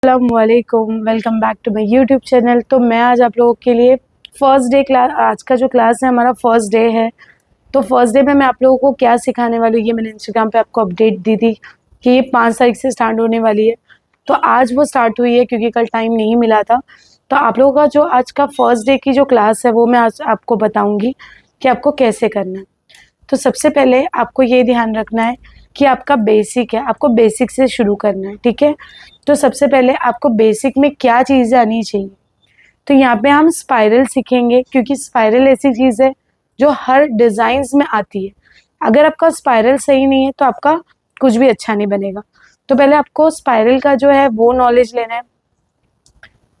अस्सलामुअलैकुम, welcome back to my YouTube channel. तो मैं आज आप लोगों के लिए फ़र्स्ट डे क्लास, आज का जो क्लास है हमारा फ़र्स्ट डे है। तो फर्स्ट डे में मैं आप लोगों को क्या सिखाने वाली हूँ, ये मैंने इंस्टाग्राम पे आपको अपडेट दी थी कि ये 5 तारीख से स्टार्ट होने वाली है। तो आज वो स्टार्ट हुई है क्योंकि कल टाइम नहीं मिला था। तो आप लोगों का जो आज का फर्स्ट डे की जो क्लास है वो मैं आज आपको बताऊँगी कि आपको कैसे करना है। तो सबसे पहले आपको ये ध्यान रखना है कि आपका बेसिक है, आपको बेसिक से शुरू करना है, ठीक है। तो सबसे पहले आपको बेसिक में क्या चीज़ें आनी चाहिए, तो यहाँ पे हम स्पाइरल सीखेंगे क्योंकि स्पाइरल ऐसी चीज़ है जो हर डिज़ाइंस में आती है। अगर आपका स्पाइरल सही नहीं है तो आपका कुछ भी अच्छा नहीं बनेगा। तो पहले आपको स्पाइरल का जो है वो नॉलेज लेना है।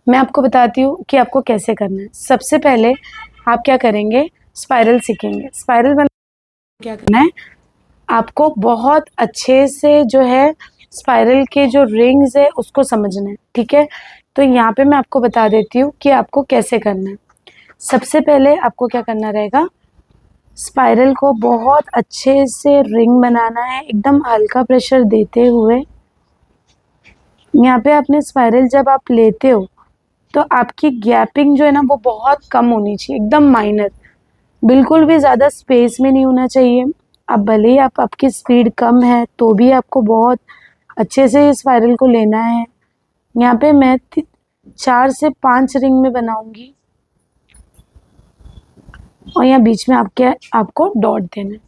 मैं आपको बताती हूँ कि आपको कैसे करना है। सबसे पहले आप क्या करेंगे, स्पाइरल सीखेंगे। स्पाइरल बना क्या करना है, आपको बहुत अच्छे से जो है स्पाइरल के जो रिंग्स है उसको समझना है, ठीक है। तो यहाँ पे मैं आपको बता देती हूँ कि आपको कैसे करना है। सबसे पहले आपको क्या करना रहेगा, स्पाइरल को बहुत अच्छे से रिंग बनाना है, एकदम हल्का प्रेशर देते हुए। यहाँ पे आपने स्पाइरल जब आप लेते हो तो आपकी गैपिंग जो है ना वो बहुत कम होनी चाहिए, एकदम माइनर, बिल्कुल भी ज़्यादा स्पेस में नहीं होना चाहिए। अब भले ही आपकी स्पीड कम है तो भी आपको बहुत अच्छे से इस स्पाइरल को लेना है। यहाँ पे मैं 4 से 5 रिंग में बनाऊंगी और यहाँ बीच में आपको डॉट देना है,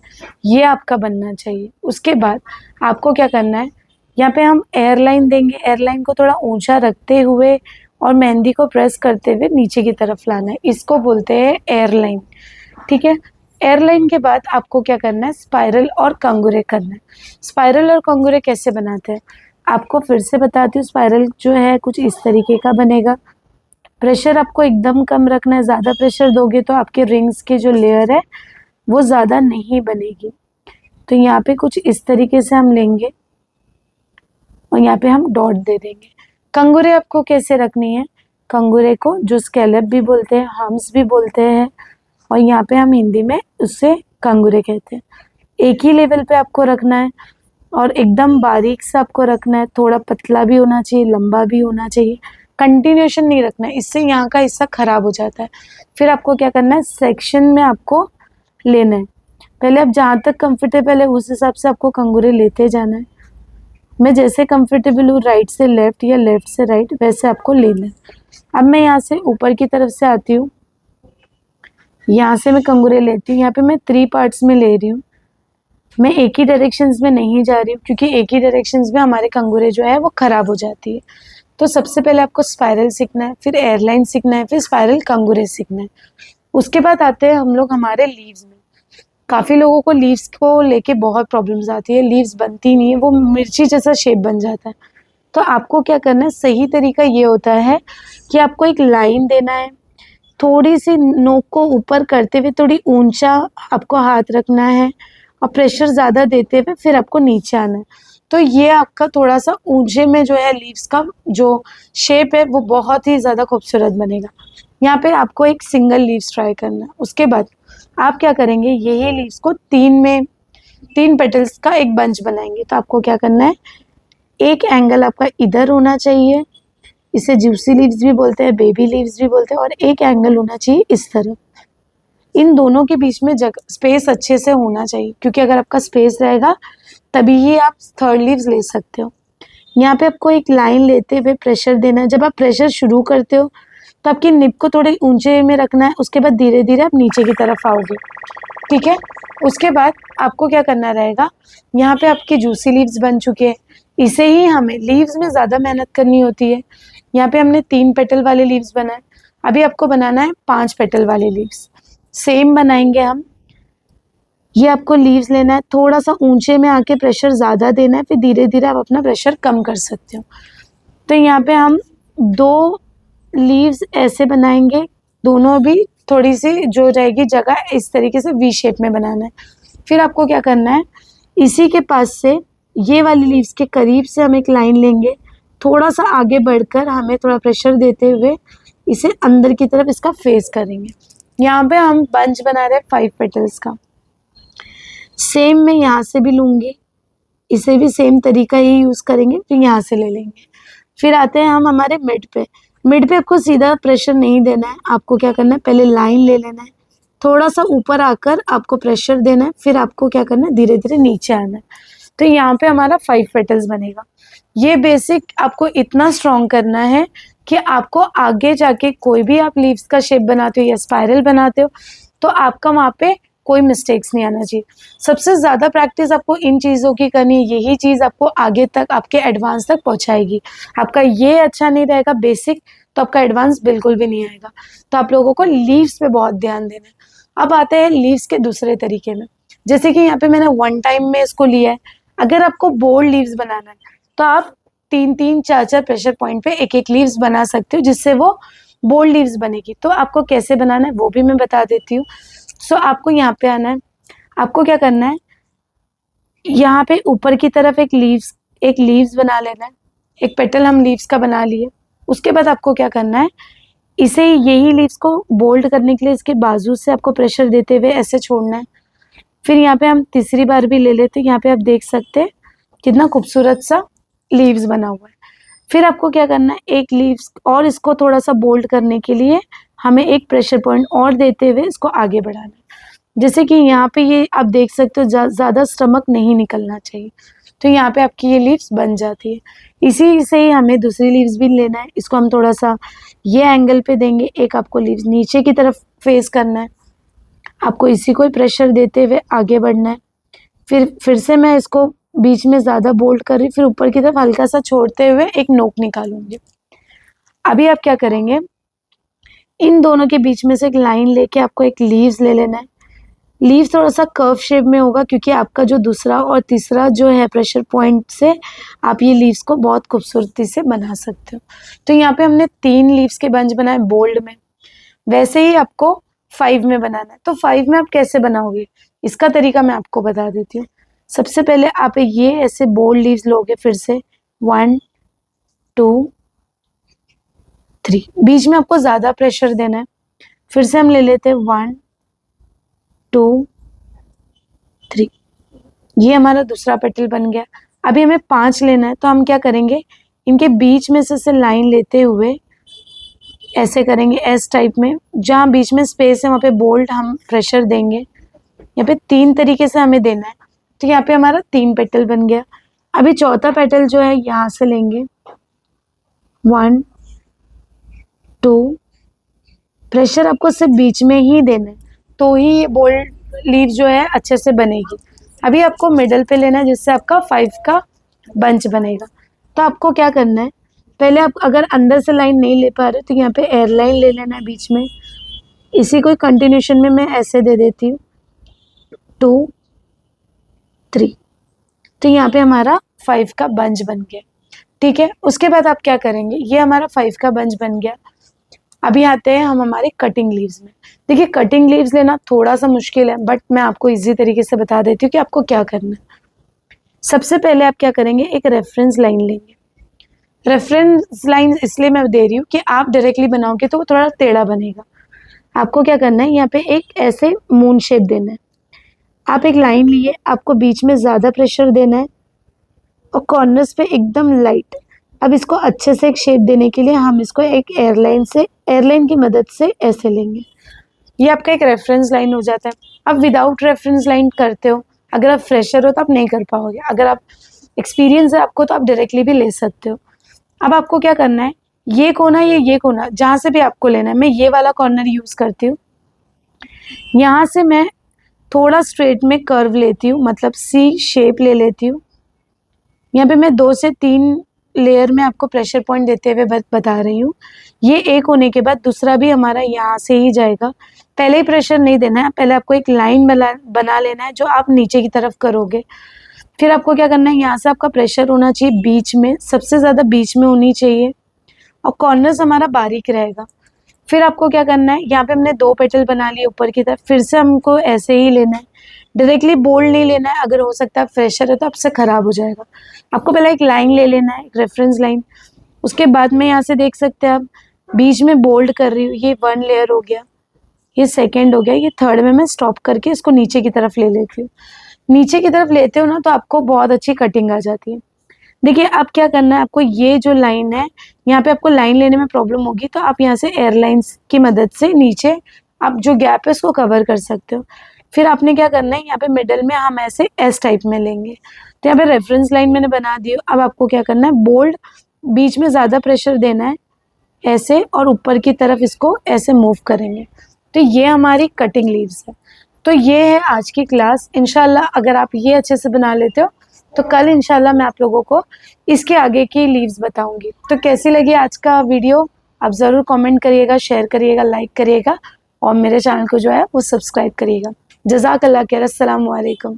ये आपका बनना चाहिए। उसके बाद आपको क्या करना है, यहाँ पे हम एयरलाइन देंगे। एयरलाइन को थोड़ा ऊंचा रखते हुए और मेहंदी को प्रेस करते हुए नीचे की तरफ लाना है, इसको बोलते हैं एयरलाइन, ठीक है। एयरलाइन के बाद आपको क्या करना है, स्पाइरल और कंगूरे करना है। स्पाइरल और कंगूरे कैसे बनाते हैं आपको फिर से बताती हूँ। स्पाइरल जो है कुछ इस तरीके का बनेगा। प्रेशर आपको एकदम कम रखना है, ज़्यादा प्रेशर दोगे तो आपके रिंग्स की जो लेयर है वो ज़्यादा नहीं बनेगी। तो यहाँ पे कुछ इस तरीके से हम लेंगे और यहाँ पे हम डॉट दे देंगे। कंगूरे आपको कैसे रखनी है, कंगूरे को जो स्कैलप भी बोलते हैं, हम्स भी बोलते हैं, और यहाँ पे हम हिंदी में उससे कंगूरे कहते हैं। एक ही लेवल पे आपको रखना है और एकदम बारीक से आपको रखना है, थोड़ा पतला भी होना चाहिए, लंबा भी होना चाहिए। कंटिन्यूशन नहीं रखना है, इससे यहाँ का हिस्सा खराब हो जाता है। फिर आपको क्या करना है, सेक्शन में आपको लेना है। पहले आप जहाँ तक कंफर्टेबल है उस हिसाब से आपको कंगूरे लेते जाना है। मैं जैसे कंफर्टेबल हूँ, राइट से लेफ्ट या लेफ्ट से राइट, वैसे आपको लेना है। अब मैं यहाँ से ऊपर की तरफ से आती हूँ, यहाँ से मैं कंगूरे लेती हूँ। यहाँ पे मैं 3 पार्ट्स में ले रही हूँ, मैं एक ही डायरेक्शंस में नहीं जा रही हूँ क्योंकि एक ही डायरेक्शंस में हमारे कंगूरे जो है वो ख़राब हो जाती है। तो सबसे पहले आपको स्पाइरल सीखना है, फिर एयरलाइन सीखना है, फिर स्पाइरल कंगूरे सीखना है। उसके बाद आते हैं हम लोग हमारे लीव्स में। काफ़ी लोगों को लीव्स को लेके बहुत प्रॉब्लम्स आती है, लीव्स बनती नहीं है, वो मिर्ची जैसा शेप बन जाता है। तो आपको क्या करना है, सही तरीका ये होता है कि आपको एक लाइन देना है, थोड़ी सी नोक को ऊपर करते हुए थोड़ी ऊंचा आपको हाथ रखना है और प्रेशर ज़्यादा देते हुए फिर आपको नीचे आना है। तो ये आपका थोड़ा सा ऊंचे में जो है लीव्स का जो शेप है वो बहुत ही ज़्यादा खूबसूरत बनेगा। यहाँ पे आपको एक सिंगल लीव्स ट्राई करना है। उसके बाद आप क्या करेंगे, यही लीव्स को 3 पेटल्स का एक बंच बनाएंगे। तो आपको क्या करना है, एक एंगल आपका इधर होना चाहिए, इसे जूसी लीव्स भी बोलते हैं, बेबी लीव्स भी बोलते हैं, और एक एंगल होना चाहिए इस तरफ। इन दोनों के बीच में जगह स्पेस अच्छे से होना चाहिए क्योंकि अगर आपका स्पेस रहेगा तभी ही आप 3rd लीव्स ले सकते हो। यहाँ पे आपको एक लाइन लेते हुए प्रेशर देना है। जब आप प्रेशर शुरू करते हो तो आपकी निब को थोड़े ऊंचे में रखना है, उसके बाद धीरे धीरे आप नीचे की तरफ आओगे, ठीक है। उसके बाद आपको क्या करना रहेगा, यहाँ पे आपके जूसी लीव्स बन चुके हैं। इसे ही हमें लीव्स में ज़्यादा मेहनत करनी होती है। यहाँ पे हमने 3 पेटल वाले लीव्स बनाए, अभी आपको बनाना है 5 पेटल वाले लीव्स। सेम बनाएंगे हम। ये आपको लीव्स लेना है, थोड़ा सा ऊंचे में आके प्रेशर ज़्यादा देना है, फिर धीरे धीरे आप अपना प्रेशर कम कर सकते हो। तो यहाँ पे हम 2 लीव्स ऐसे बनाएंगे, दोनों भी थोड़ी सी जो रहेगी जगह इस तरीके से वी शेप में बनाना है। फिर आपको क्या करना है, इसी के पास से ये वाली लीव्स के करीब से हम एक लाइन लेंगे, थोड़ा सा आगे बढ़कर हमें थोड़ा प्रेशर देते हुए इसे अंदर की तरफ इसका फेस करेंगे। यहाँ पे हम बंच बना रहे हैं 5 पेटल्स का। सेम मैं यहाँ से भी लूँगी, इसे भी सेम तरीका ही यूज़ करेंगे, फिर यहाँ से ले लेंगे। फिर आते हैं हम हमारे मिड पे। मिड पे आपको सीधा प्रेशर नहीं देना है, आपको क्या करना है, पहले लाइन ले लेना है, थोड़ा सा ऊपर आकर आपको प्रेशर देना है, फिर आपको क्या करना है, धीरे धीरे नीचे आना है। तो यहाँ पे हमारा 5 पेटल्स बनेगा। ये बेसिक आपको इतना स्ट्रॉन्ग करना है कि आपको आगे जाके कोई भी आप लीव्स का शेप बनाते हो या स्पाइरल बनाते हो तो आपका वहाँ पे कोई मिस्टेक्स नहीं आना चाहिए। सबसे ज़्यादा प्रैक्टिस आपको इन चीज़ों की करनी है, यही चीज़ आपको आगे तक आपके एडवांस तक पहुँचाएगी। आपका ये अच्छा नहीं रहेगा बेसिक, तो आपका एडवांस बिल्कुल भी नहीं आएगा। तो आप लोगों को लीव्स पे बहुत ध्यान देना है। अब आते हैं लीव्स के दूसरे तरीके में। जैसे कि यहाँ पे मैंने वन टाइम में इसको लिया है। अगर आपको बोल्ड लीव्स बनाना है तो आप 3-3, 4-4 प्रेशर पॉइंट पे एक-एक लीव्स बना सकते हो, जिससे वो बोल्ड लीव्स बनेगी। तो आपको कैसे बनाना है वो भी मैं बता देती हूँ। सो आपको यहाँ पे आना है, आपको क्या करना है, यहाँ पे ऊपर की तरफ एक लीव्स बना लेना है। एक पेटल हम लीव्स का बना लिए। उसके बाद आपको क्या करना है, इसे यही लीव्स को बोल्ड करने के लिए इसके बाजू से आपको प्रेशर देते हुए ऐसे छोड़ना है। फिर यहाँ पे हम तीसरी बार भी ले लेते हैं। यहाँ पे आप देख सकते हैं कितना खूबसूरत सा लीव्स बना हुआ है। फिर आपको क्या करना है, एक लीव्स और इसको थोड़ा सा बोल्ड करने के लिए हमें एक प्रेशर पॉइंट और देते हुए इसको आगे बढ़ाना है। जैसे कि यहाँ पे ये आप देख सकते हो ज़्यादा स्टमक नहीं निकलना चाहिए। तो यहाँ पे आपकी ये लीव्स बन जाती है। इसी से ही हमें दूसरी लीव्स भी लेना है। इसको हम थोड़ा सा ये एंगल पे देंगे। एक आपको लीव्स नीचे की तरफ फेस करना है, आपको इसी को ही प्रेशर देते हुए आगे बढ़ना है। फिर से मैं इसको बीच में ज़्यादा बोल्ड कर रही, फिर ऊपर की तरफ हल्का सा छोड़ते हुए एक नोक निकालूंगी। अभी आप क्या करेंगे, इन दोनों के बीच में से एक लाइन लेके आपको एक लीव्स ले लेना है। लीव थोड़ा सा कर्व शेप में होगा क्योंकि आपका जो दूसरा और तीसरा जो है प्रेशर पॉइंट से आप ये लीव्स को बहुत खूबसूरती से बना सकते हो। तो यहाँ पे हमने 3 लीव्स के बंच बनाए बोल्ड में, वैसे ही आपको 5 में बनाना है। तो 5 में आप कैसे बनाओगे, इसका तरीका मैं आपको बता देती हूँ। सबसे पहले आप ये ऐसे बोल्ड लीव्स लोगे, फिर से 1 2 3, बीच में आपको ज़्यादा प्रेशर देना है। फिर से हम ले लेते हैं 1 2 3, ये हमारा दूसरा पेटल बन गया। अभी हमें 5 लेना है, तो हम क्या करेंगे, इनके बीच में से लाइन लेते हुए ऐसे करेंगे एस टाइप में। जहाँ बीच में स्पेस है वहाँ पे बोल्ट हम प्रेशर देंगे। यहाँ पे 3 तरीके से हमें देना है। तो यहाँ पे हमारा 3 पेटल बन गया। अभी चौथा पेटल जो है यहाँ से लेंगे 1 2, प्रेशर आपको सिर्फ बीच में ही देना है, तो ही ये बोल्ड लीव जो है अच्छे से बनेगी। अभी आपको मिडल पे लेना है, जिससे आपका 5 का बंच बनेगा। तो आपको क्या करना है, पहले आप अगर अंदर से लाइन नहीं ले पा रहे तो यहाँ पे एयर लाइन ले लेना है बीच में। इसी को कंटिन्यूशन में मैं ऐसे दे देती हूँ 2 3। तो यहाँ पे हमारा 5 का बंच बन गया। ठीक है, उसके बाद आप क्या करेंगे, ये हमारा 5 का बंच बन गया। अभी आते हैं हम हमारे कटिंग लीव्स में। देखिए कटिंग लीव्स लेना थोड़ा सा मुश्किल है, बट मैं आपको इजी तरीके से बता देती हूँ कि आपको क्या करना है। सबसे पहले आप क्या करेंगे, एक रेफरेंस लाइन लेंगे। रेफरेंस लाइन इसलिए मैं दे रही हूँ कि आप डायरेक्टली बनाओगे तो वो थोड़ा टेढ़ा बनेगा। आपको क्या करना है, यहाँ पे एक ऐसे मून शेप देना है। आप एक लाइन लिए, आपको बीच में ज़्यादा प्रेशर देना है और कॉर्नर्स पे एकदम लाइट। अब इसको अच्छे से एक शेप देने के लिए हम इसको एक एयरलाइन की मदद से ऐसे लेंगे। ये आपका एक रेफरेंस लाइन हो जाता है। अब विदाउट रेफरेंस लाइन करते हो, अगर आप फ्रेशर हो तो आप नहीं कर पाओगे। अगर आप एक्सपीरियंस है आपको तो आप डायरेक्टली भी ले सकते हो। अब आपको क्या करना है, ये कोना ये कोना जहाँ से भी आपको लेना है, मैं ये वाला कॉर्नर यूज़ करती हूँ। यहाँ से मैं थोड़ा स्ट्रेट में कर्व लेती हूँ, मतलब सी शेप ले लेती हूँ। यहाँ पे मैं 2 से 3 लेयर में आपको प्रेशर पॉइंट देते हुए बता रही हूँ। ये एक होने के बाद दूसरा भी हमारा यहाँ से ही जाएगा। पहले ही प्रेशर नहीं देना है, पहले आपको एक लाइन बना लेना है जो आप नीचे की तरफ करोगे। फिर आपको क्या करना है, यहाँ से आपका प्रेशर होना चाहिए बीच में, सबसे ज़्यादा बीच में होनी चाहिए, और कॉर्नर्स हमारा बारीक रहेगा। फिर आपको क्या करना है, यहाँ पे हमने 2 पेटल बना लिए ऊपर की तरफ, फिर से हमको ऐसे ही लेना है। डायरेक्टली बोल्ड नहीं लेना है, अगर हो सकता है फ्रेशर है तो आपसे ख़राब हो जाएगा। आपको पहले एक लाइन ले लेना है, एक रेफरेंस लाइन। उसके बाद में यहाँ से देख सकते हैं आप बीच में बोल्ड कर रही हूँ। ये 1 लेयर हो गया, ये सेकेंड हो गया, ये थर्ड में मैं स्टॉप करके इसको नीचे की तरफ ले लेती हूँ। नीचे की तरफ लेते हो ना तो आपको बहुत अच्छी कटिंग आ जाती है। देखिए अब क्या करना है आपको, ये जो लाइन है यहाँ पे आपको लाइन लेने में प्रॉब्लम होगी, तो आप यहाँ से एयरलाइंस की मदद से नीचे आप जो गैप है उसको कवर कर सकते हो। फिर आपने क्या करना है, यहाँ पे मिडल में हम ऐसे एस टाइप में लेंगे, तो यहाँ पे रेफरेंस लाइन मैंने बना दी। अब आपको क्या करना है, बोल्ड बीच में ज़्यादा प्रेशर देना है ऐसे, और ऊपर की तरफ इसको ऐसे मूव करेंगे, तो ये हमारी कटिंग लीव्स है। तो ये है आज की क्लास। इंशाल्लाह अगर आप ये अच्छे से बना लेते हो तो कल इंशाल्लाह मैं आप लोगों को इसके आगे की लीव्स बताऊंगी। तो कैसी लगी आज का वीडियो आप ज़रूर कमेंट करिएगा, शेयर करिएगा, लाइक करिएगा और मेरे चैनल को जो है वो सब्सक्राइब करिएगा। जज़ाकल्लाह खैर। अस्सलाम वालेकुम।